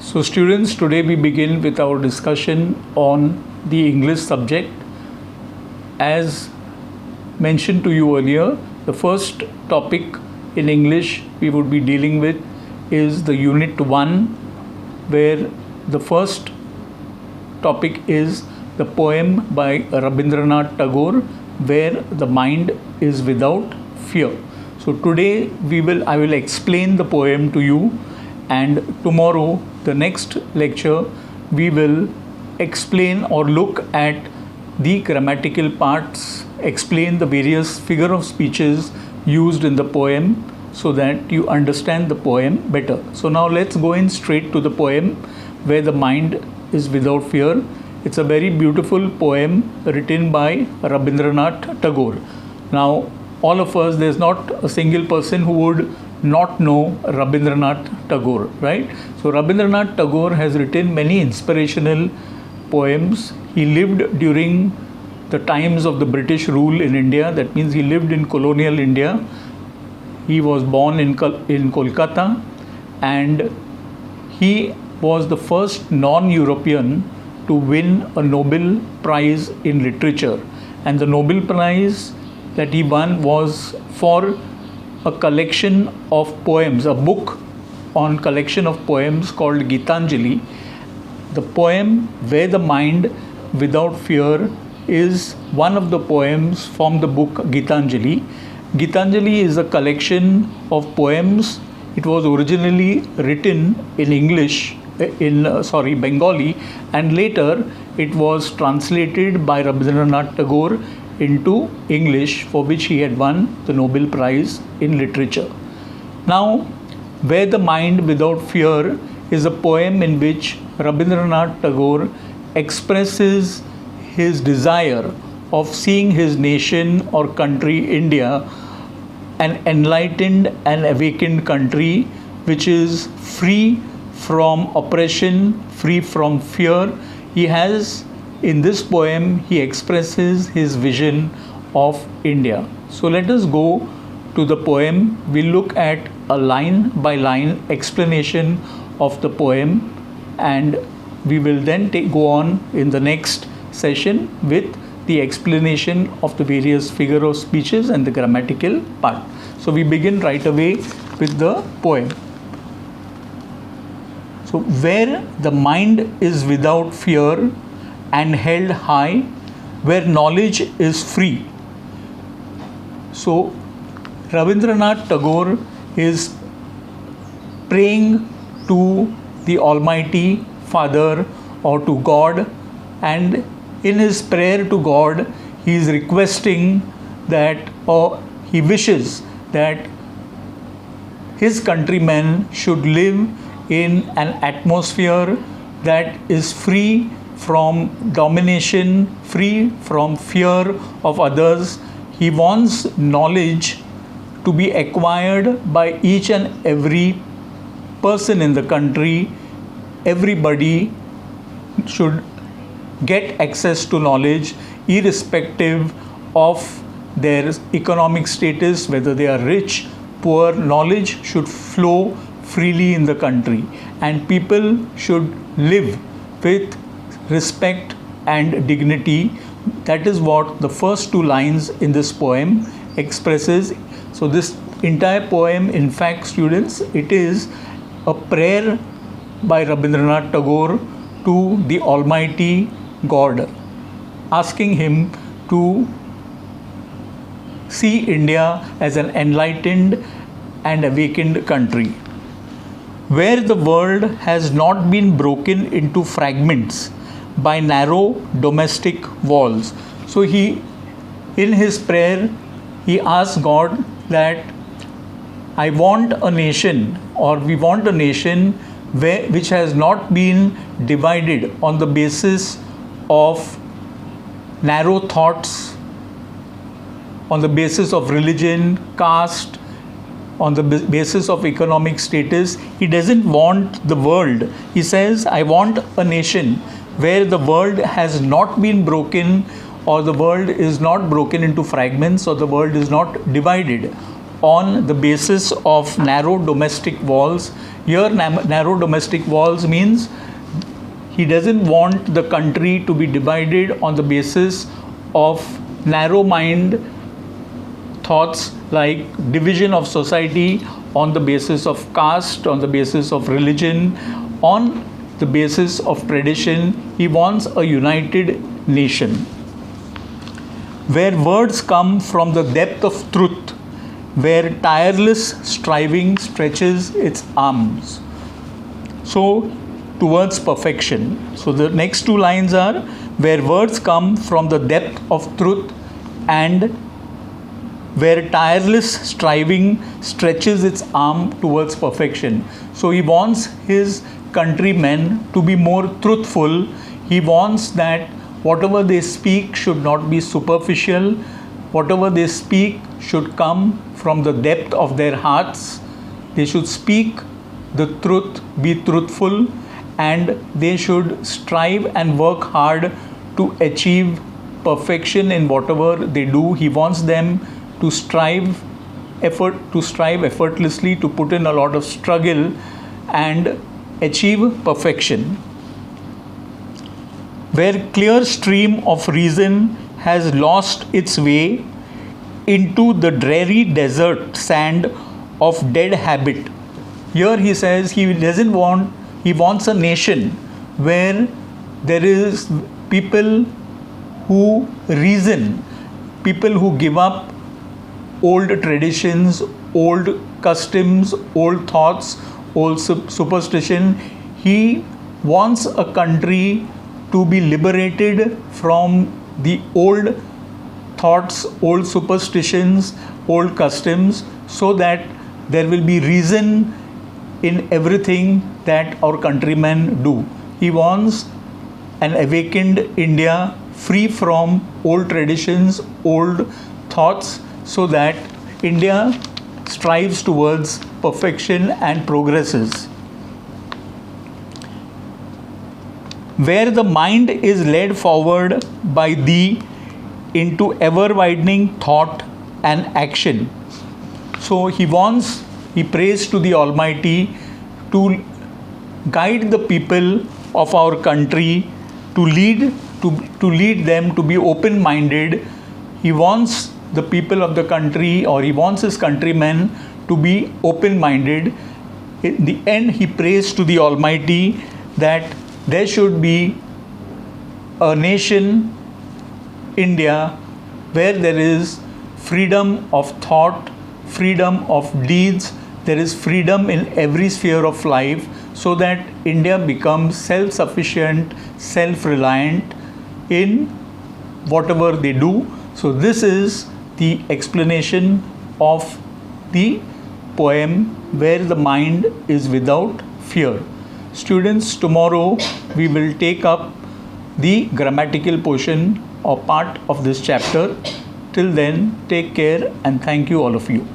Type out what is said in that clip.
So students, today we begin with our discussion on the English subject. As mentioned to you earlier, the first topic in English we would be dealing with is the Unit 1, where the first topic is the poem by Rabindranath Tagore, where the mind is without fear. So today I will explain the poem to you, and tomorrow, the next lecture, we will explain or look at the grammatical parts, explain the various figure of speeches used in the poem so that you understand the poem better. So now let's go in straight to the poem where the mind is without fear. It's a very beautiful poem written by Rabindranath Tagore. Now, all of us, there's not a single person who would not know Rabindranath Tagore, right? So Rabindranath Tagore has written many inspirational poems. He lived during the times of the British rule in India. That means he lived in colonial India. He was born in Kolkata, and he was the first non-European to win a Nobel Prize in literature. And the Nobel Prize that he won was for a collection of poems, a book on collection of poems called Gitanjali. The poem Where the Mind Without Fear is one of the poems from the book Gitanjali. Gitanjali is a collection of poems. It was originally written in Bengali, and later it was translated by Rabindranath Tagore into English, for which he had won the Nobel Prize in literature. Now, Where the Mind Without Fear is a poem in which Rabindranath Tagore expresses his desire of seeing his nation or country, India, an enlightened and awakened country which is free from oppression, free from fear. In this poem, he expresses his vision of India. So let us go to the poem. We'll look at a line by line explanation of the poem, and we will then go on in the next session with the explanation of the various figure of speeches and the grammatical part. So we begin right away with the poem. So, where the mind is without fear and held high, where knowledge is free. So, Rabindranath Tagore is praying to the Almighty Father or to God, and in his prayer to God, he is requesting that, or he wishes that his countrymen should live in an atmosphere that is free from domination, free from fear of others. He wants knowledge to be acquired by each and every person in the country. Everybody should get access to knowledge irrespective of their economic status, whether they are rich, poor. Knowledge should flow freely in the country, and people should live with respect and dignity. That is what the first two lines in this poem expresses. So this entire poem, in fact, students, it is a prayer by Rabindranath Tagore to the Almighty God, asking him to see India as an enlightened and awakened country, where the world has not been broken into fragments by narrow domestic walls. So in his prayer, he asks God that I want a nation, or we want a nation which has not been divided on the basis of narrow thoughts, on the basis of religion, caste, on the basis of economic status. He doesn't want the world. He says, I want a nation where the world has not been broken, or the world is not broken into fragments, or the world is not divided on the basis of narrow domestic walls. Here, narrow domestic walls means he doesn't want the country to be divided on the basis of narrow mind thoughts like division of society on the basis of caste, on the basis of religion, on the basis of tradition. He wants a united nation where words come from the depth of truth, where tireless striving stretches its arms. So, towards perfection. So, the next two lines are where words come from the depth of truth and where tireless striving stretches its arm towards perfection. So, he wants his countrymen to be more truthful. He wants that whatever they speak should not be superficial. Whatever they speak should come from the depth of their hearts. They should speak the truth, be truthful, and they should strive and work hard to achieve perfection in whatever they do. He wants them to strive effortlessly, to put in a lot of struggle and achieve perfection. Where clear stream of reason has lost its way into the dreary desert sand of dead habit. Here he says he wants a nation where there is people who reason, people who give up old traditions, old customs, old thoughts, old superstition. He wants a country to be liberated from the old thoughts, old superstitions, old customs, so that there will be reason in everything that our countrymen do. He wants an awakened India free from old traditions, old thoughts, so that India strives towards perfection and progresses. Where the mind is led forward by thee into ever-widening thought and action. So he prays to the Almighty to guide the people of our country, to lead them to be open-minded. He wants the people of the country, or he wants his countrymen to be open-minded. In the end, he prays to the Almighty that there should be a nation, India, where there is freedom of thought, freedom of deeds, there is freedom in every sphere of life, so that India becomes self-sufficient, self-reliant in whatever they do. So this is the explanation of the poem Where the Mind is Without Fear. Students, tomorrow we will take up the grammatical portion or part of this chapter. Till then, take care and thank you all of you.